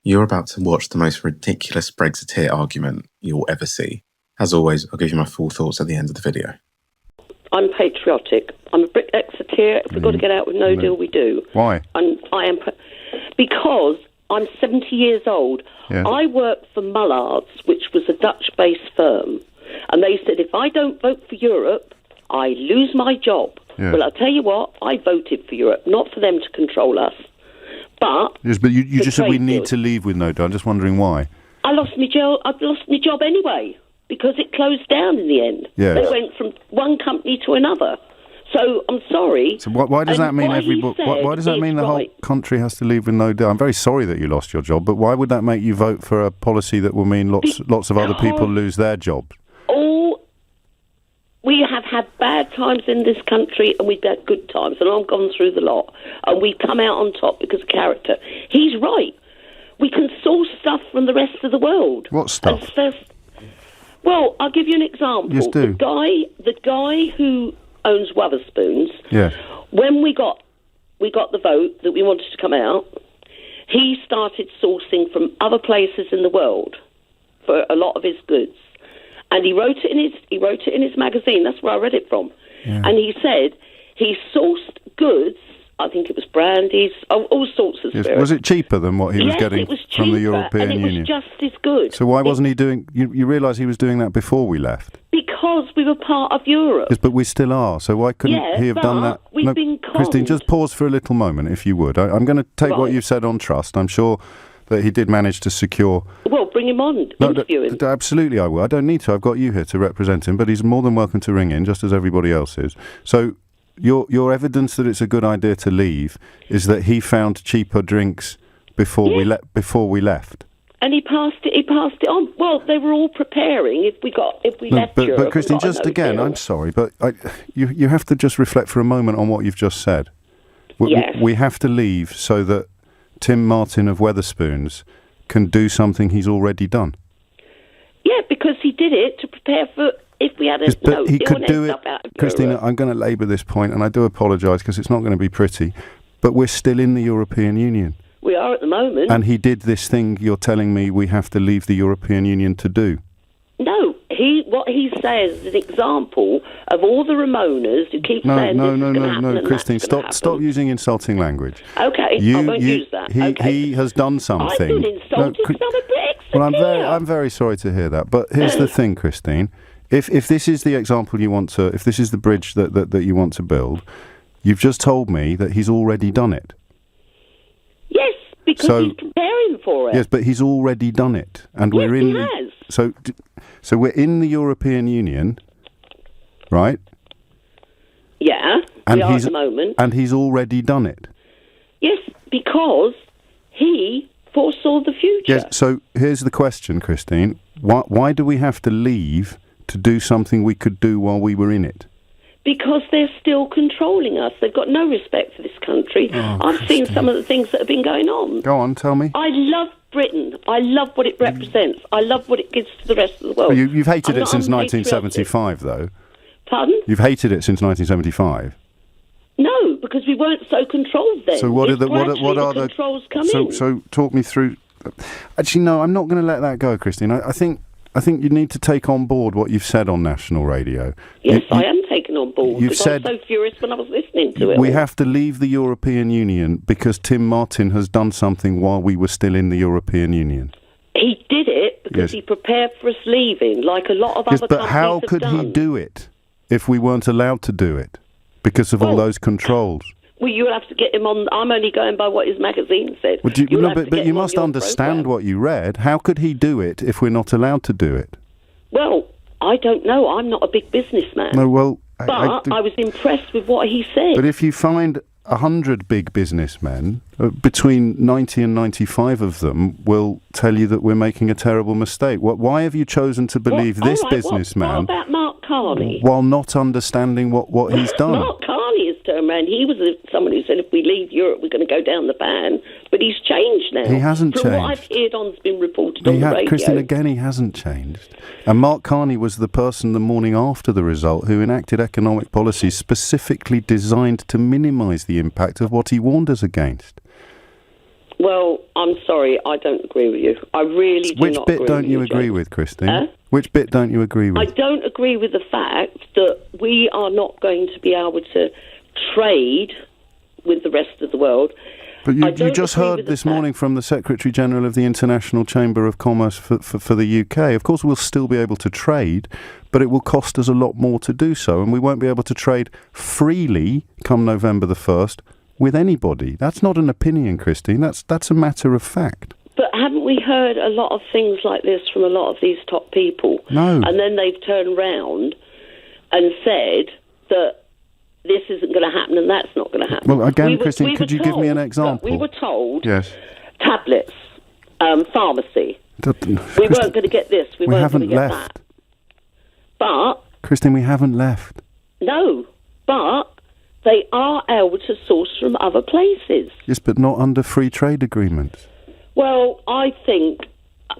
You're about to watch the most ridiculous Brexiteer argument you'll ever see. As always, I'll give you my full thoughts at the end of the video. I'm patriotic. I'm a Brexiteer. If we've got to get out with no deal, we do. Why? And I am because I'm 70 years old. Yeah. I worked for Mullards, which was a Dutch-based firm, and they said if I don't vote for Europe, I lose my job. Yeah. Well, I'll tell you what, I voted for Europe, not for them to control us. But yes, but you just said we need to leave with no deal. I'm just wondering why. I've lost my job anyway because it closed down in the end. Yeah. They went from one company to another. So I'm sorry. So why does that mean why does that mean the whole country has to leave with no deal? I'm very sorry that you lost your job, but why would that make you vote for a policy that will mean lots of other people lose their jobs? We have had bad times in this country and we've had good times, and I've gone through the lot, and we come out on top because of character. He's right. We can source stuff from the rest of the world. What stuff? Well, I'll give you an example. Yes, do. The guy who owns Wetherspoons, yes. When we got the vote that we wanted to come out, he started sourcing from other places in the world for a lot of his goods. And he wrote it in his magazine. That's where I read it from. Yeah. And he said he sourced goods. I think it was brandies, all sorts of spirits. Was it cheaper than what he was getting from the European Union? It was just as good. So why wasn't he doing? You realise he was doing that before we left? Because we were part of Europe. Yes, but we still are. So why couldn't he have done that? We've been conned. Christine, just pause for a little moment, if you would. I'm going to take what you've said on trust. I'm sure that he did manage to secure... Well, bring him on, interview him. Absolutely, I will. I don't need to. I've got you here to represent him, but he's more than welcome to ring in, just as everybody else is. So your evidence that it's a good idea to leave is that he found cheaper drinks before we left. And he passed it on. Well, they were all preparing if we left Europe. But Christine, just again, I'm sorry, but you have to just reflect for a moment on what you've just said. We have to leave so that Tim Martin of Wetherspoons can do something he's already done. Yeah, because he did it to prepare for if we had a but he could do it. Christina, I'm going to labour this point, and I do apologise because it's not going to be pretty, but we're still in the European Union. We are at the moment. And he did this thing you're telling me we have to leave the European Union to do. No, what he says is an example of all the Ramonas who keep saying this is going to happen. No, Christine, stop using insulting language. Okay, I won't use that. He has done something. I've been insulted because I'm a Brexiteer. Well, I'm very sorry to hear that. But here's the thing, Christine. If this is the example you want to, if this is the bridge that you want to build, you've just told me that he's already done it. Yes, because he's preparing for it. Yes, but he's already done it, and he has. So we're in the European Union, right? Yeah, we are at the moment. And he's already done it. Yes, because he foresaw the future. Yes, so here's the question, Christine. Why do we have to leave to do something we could do while we were in it? Because they're still controlling us. They've got no respect for this country. I've seen some of the things that have been going on. Go on, tell me. I love Britain. I love what it represents. I love what it gives to the rest of the world. Well, you've hated it since 1975, though. Pardon? You've hated it since 1975. No, because we weren't so controlled then. So what are the controls come in? So talk me through. Actually, no, I'm not going to let that go, Christine. I think you need to take on board what you've said on national radio. Yes, I am taking on board because I was so furious when I was listening to it. We have to leave the European Union because Tim Martin has done something while we were still in the European Union. He did it because he prepared for us leaving, like a lot of other countries have done. But how could he do it if we weren't allowed to do it because of all those controls? Well, you'll have to get him on. I'm only going by what his magazine said. But you must understand what you read. How could he do it if we're not allowed to do it? Well, I don't know. I'm not a big businessman. No, well... But I was impressed with what he said. But if you find 100 big businessmen, between 90 and 95 of them will tell you that we're making a terrible mistake. Why have you chosen to believe this businessman... What about Mark Carney? While not understanding what he's done. Mark Carney has turned around. He was someone who said if we leave Europe we're going to go down the pan. But he's changed now. He hasn't changed. From what I've heard on's been reported on the radio. Christine, again, he hasn't changed. And Mark Carney was the person the morning after the result who enacted economic policies specifically designed to minimise the impact of what he warned us against. Well, I'm sorry, I don't agree with you. I really do Which not bit agree don't with you you, agree James. with, Christine? Which bit don't you agree with? I don't agree with the fact that we are not going to be able to trade with the rest of the world. But I you don't just agree heard with the this fact- morning from the Secretary-General of the International Chamber of Commerce for the UK. Of course, we'll still be able to trade, but it will cost us a lot more to do so, and we won't be able to trade freely come November the 1st with anybody. That's not an opinion, Christine. That's a matter of fact. But haven't we heard a lot of things like this from a lot of these top people? No. And then they've turned round and said that this isn't going to happen and that's not going to happen. Well, again, Christine, could you give me an example? We were told Yes. tablets, pharmacy. We weren't going to get this, we weren't going to haven't get left. that. But, Christine, we haven't left. no, but they are able to source from other places. Yes, but not under free trade agreements. Well, I think,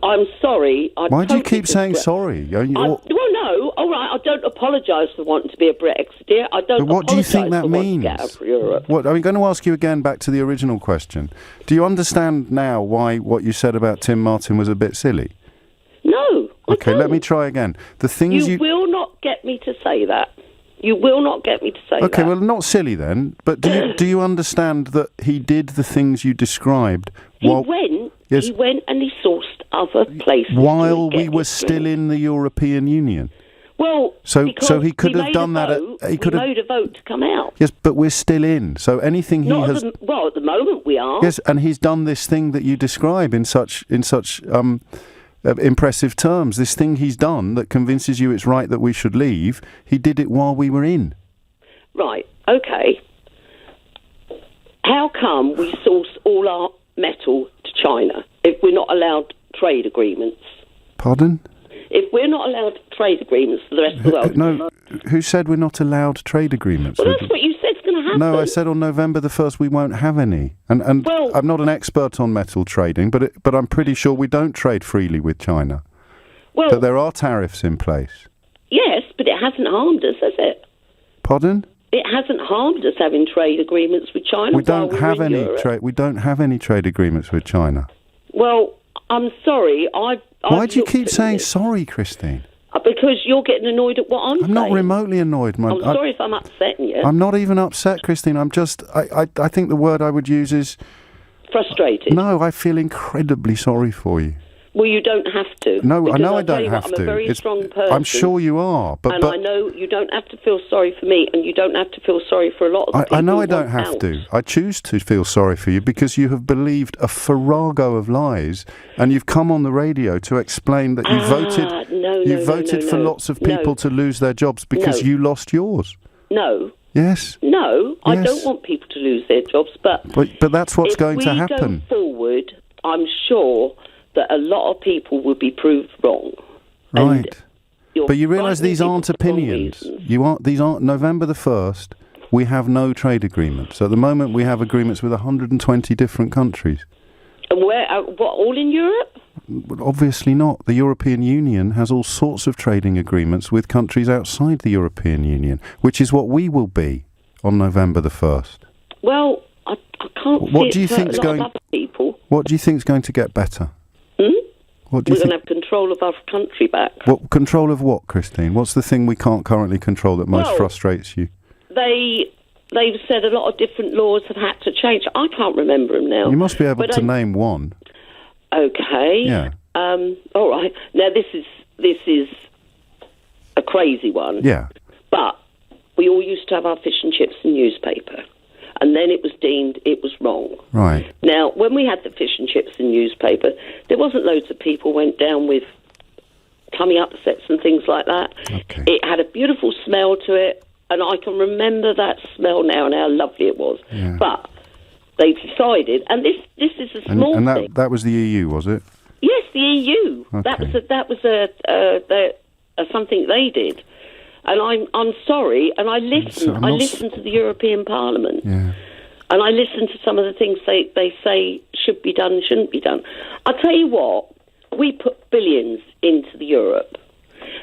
I'm sorry. Why do you keep saying sorry? Well, no, all right, I don't apologise for wanting to be a Brexiteer. I don't But what do you think that apologise for wanting means? to get out of Europe. What, I'm going to ask you again back to the original question. Do you understand now why what you said about Tim Martin was a bit silly? No, I Okay, don't. let me try again. The things You will not get me to say that. You will not get me to say that. Okay, well, not silly then. But do you understand that he did the things you described? He went and he sourced other places while to we get were his still drinks. in the European Union. Well, So because he could we have made done a that. vote, He could we have. made a vote to come out. Yes, but we're still in. So anything he Not has. at the moment we are. Yes, and he's done this thing that you describe in such impressive terms. This thing he's done that convinces you it's right that we should leave. He did it while we were in. Right, okay. How come we source all our metal to China if we're not allowed trade agreements? Pardon? If we're not allowed trade agreements for the rest of the world... No, who said we're not allowed trade agreements? Well, that's what you said's going to happen. No, I said on November the 1st we won't have any. And Well- I'm not an expert on metal trading, but I'm pretty sure we don't trade freely with China. Well, That there are tariffs in place. yes, but it hasn't harmed us, has it? Pardon? It hasn't harmed us having trade agreements with China. We don't while have we're in any Europe. trade. We don't have any trade agreements with China. Well, I'm sorry. Why do you keep saying sorry, Christine? Because you're getting annoyed at what I'm saying. I'm not remotely annoyed, I'm sorry if I'm upsetting you. I'm not even upset, Christine. I'm just. I think the word I would use is. Frustrated. No, I feel incredibly sorry for you. Well, you don't have to. No, I because know I'll I tell don't you what, have I'm to. a very strong person. I'm sure you are, but I know you don't have to feel sorry for me, and you don't have to feel sorry for a lot of the people I know who I don't want have out. to. I choose to feel sorry for you because you have believed a farrago of lies, and you've come on the radio to explain that you voted for lots of people to lose their jobs because you lost yours. No. Yes. No, I Yes. don't want people to lose their jobs, but that's what's if going to we happen. go forward, I'm sure that a lot of people will be proved wrong. Right. You're But you realise frightening these people aren't for the wrong opinions. reasons. These aren't November the 1st. We have no trade agreements. At the moment, we have agreements with 120 different countries. And where? What? All in Europe? But obviously not. The European Union has all sorts of trading agreements with countries outside the European Union, which is what we will be on November the 1st. Well, I can't What see do you it hurt think's a lot going? of other people. What do you think's going to get better? What do We're you going think? to have control of our country back. What control of what, Christine? What's the thing we can't currently control that most Well, frustrates you? They've said a lot of different laws have had to change. I can't remember them now. You must be able But to name one. Okay. Yeah. All right. Now this is a crazy one. Yeah. But we all used to have our fish and chips and newspaper, and then it was deemed it was wrong. Right. Now, when we had the fish and chips and newspaper, there wasn't loads of people went down with tummy upsets and things like that. Okay. It had a beautiful smell to it, and I can remember that smell now and how lovely it was. Yeah. But they decided, and this is a small And thing. that was the EU, was it? Yes, the EU. Okay. That was something they did, and I'm sorry. And I listened. I listened to the European Parliament, Yeah. and I listened to some of the things they say should be done and shouldn't be done. I'll tell you what. We put billions into the Europe.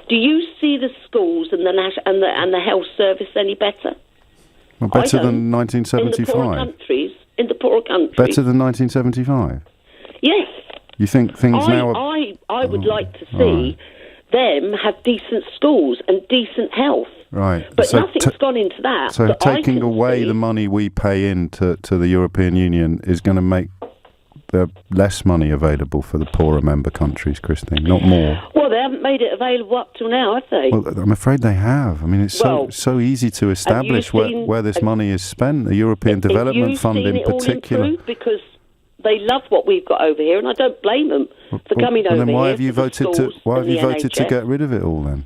Do you see the schools and the health service any better? Well, better I than don't. In the poorer 1975. countries, in the poorer countries. Better than 1975? Yes. You think things now are... I would like to see them have decent schools and decent health. Right. But so nothing's gone into that. So taking away the money we pay in to the European Union is going to make there less money available for the poorer member countries, Christine, not more. Well, they haven't made it available up till now, have they? Well, I'm afraid they have. I mean, it's so easy to establish where this money is spent. The European Development Fund in particular. All because they love what we've got over here, and I don't blame them for coming over here. And then why have you voted to get rid of it all then?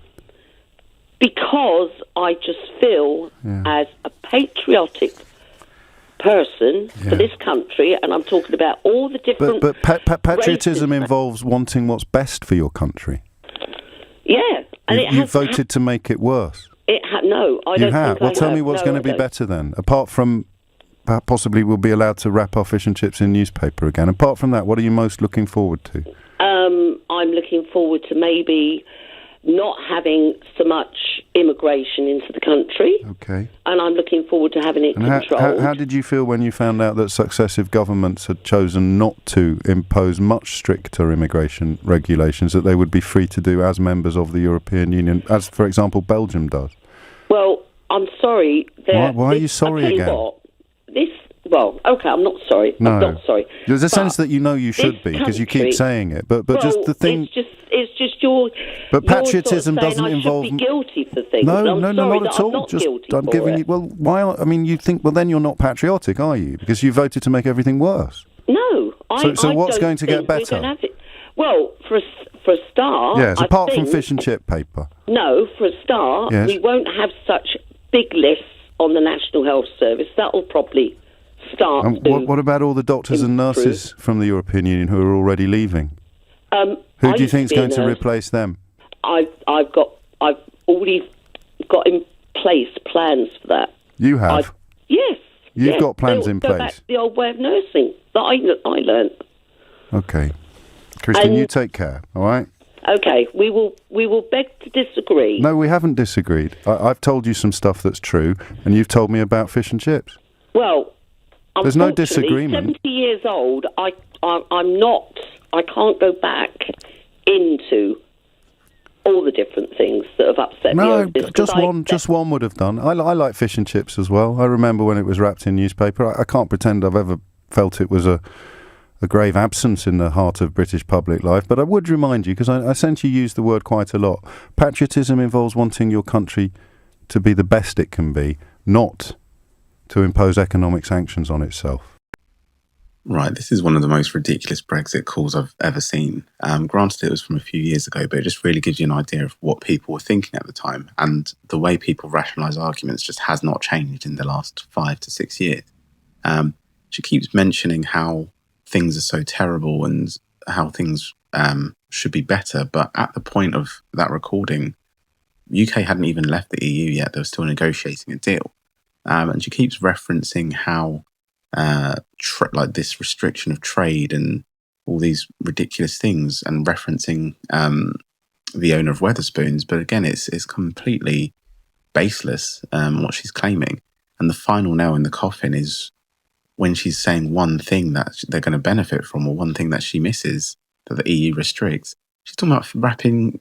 Because I just feel, as a patriotic person for this country, and I'm talking about all the different... But patriotism involves wanting what's best for your country. Yeah. And you voted to make it worse. No, I don't think I have. Well, tell me what's going to be better then, apart from... Possibly we'll be allowed to wrap our fish and chips in newspaper again. Apart from that, what are you most looking forward to? I'm looking forward to maybe not having so much immigration into the country. Okay. And I'm looking forward to having it controlled. How did you feel when you found out that successive governments had chosen not to impose much stricter immigration regulations that they would be free to do as members of the European Union, as, for example, Belgium does? Well, I'm sorry. Why are you sorry again? I'm not sorry. No. I'm not sorry. There's a sense that you know you should be because you keep saying it, but just the thing. It's just your. But patriotism doesn't involve. I should be guilty for things. No, not at all. I'm giving you. Well, why? I mean, you think. Well, then you're not patriotic, are you? Because you voted to make everything worse. No, So what's going to get better? Well, for a start. Yes, apart from fish and chip paper. No, for a start, we won't have such big lists on the National Health Service. That will probably start. What about all the doctors and nurses from the European Union who are already leaving? Who do you think is going to replace them? I've already got in place plans for that. You have? Yes. You've got plans in place? Go back to the old way of nursing that I learned. Okay. Christine, you take care, all right? Okay, we will beg to disagree. No, we haven't disagreed. I've told you some stuff that's true, and you've told me about fish and chips. Well, there's no disagreement. 70 years old, I'm not. I can't go back into all the different things that have upset me. No, just one would have done. I like fish and chips as well. I remember when it was wrapped in newspaper. I can't pretend I've ever felt it was a grave absence in the heart of British public life, but I would remind you, because I sense you use the word quite a lot, patriotism involves wanting your country to be the best it can be, not to impose economic sanctions on itself. Right, this is one of the most ridiculous Brexit calls I've ever seen. Granted, it was from a few years ago, but it just really gives you an idea of what people were thinking at the time, and the way people rationalise arguments just has not changed in the last 5 to 6 years. She keeps mentioning how things are so terrible and how things should be better, but at the point of that recording, UK hadn't even left the EU yet. They were still negotiating a deal. And she keeps referencing how like this restriction of trade and all these ridiculous things, and referencing the owner of Wetherspoons. But again, it's completely baseless what she's claiming. And the final nail in the coffin is when she's saying one thing that they're going to benefit from, or one thing that she misses that the EU restricts. She's talking about wrapping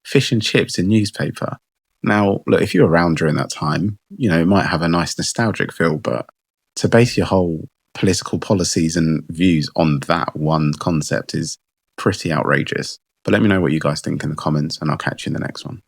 fish and chips in newspaper. Now, look, if you're around during that time, it might have a nice nostalgic feel, but to base your whole political policies and views on that one concept is pretty outrageous. But let me know what you guys think in the comments, and I'll catch you in the next one.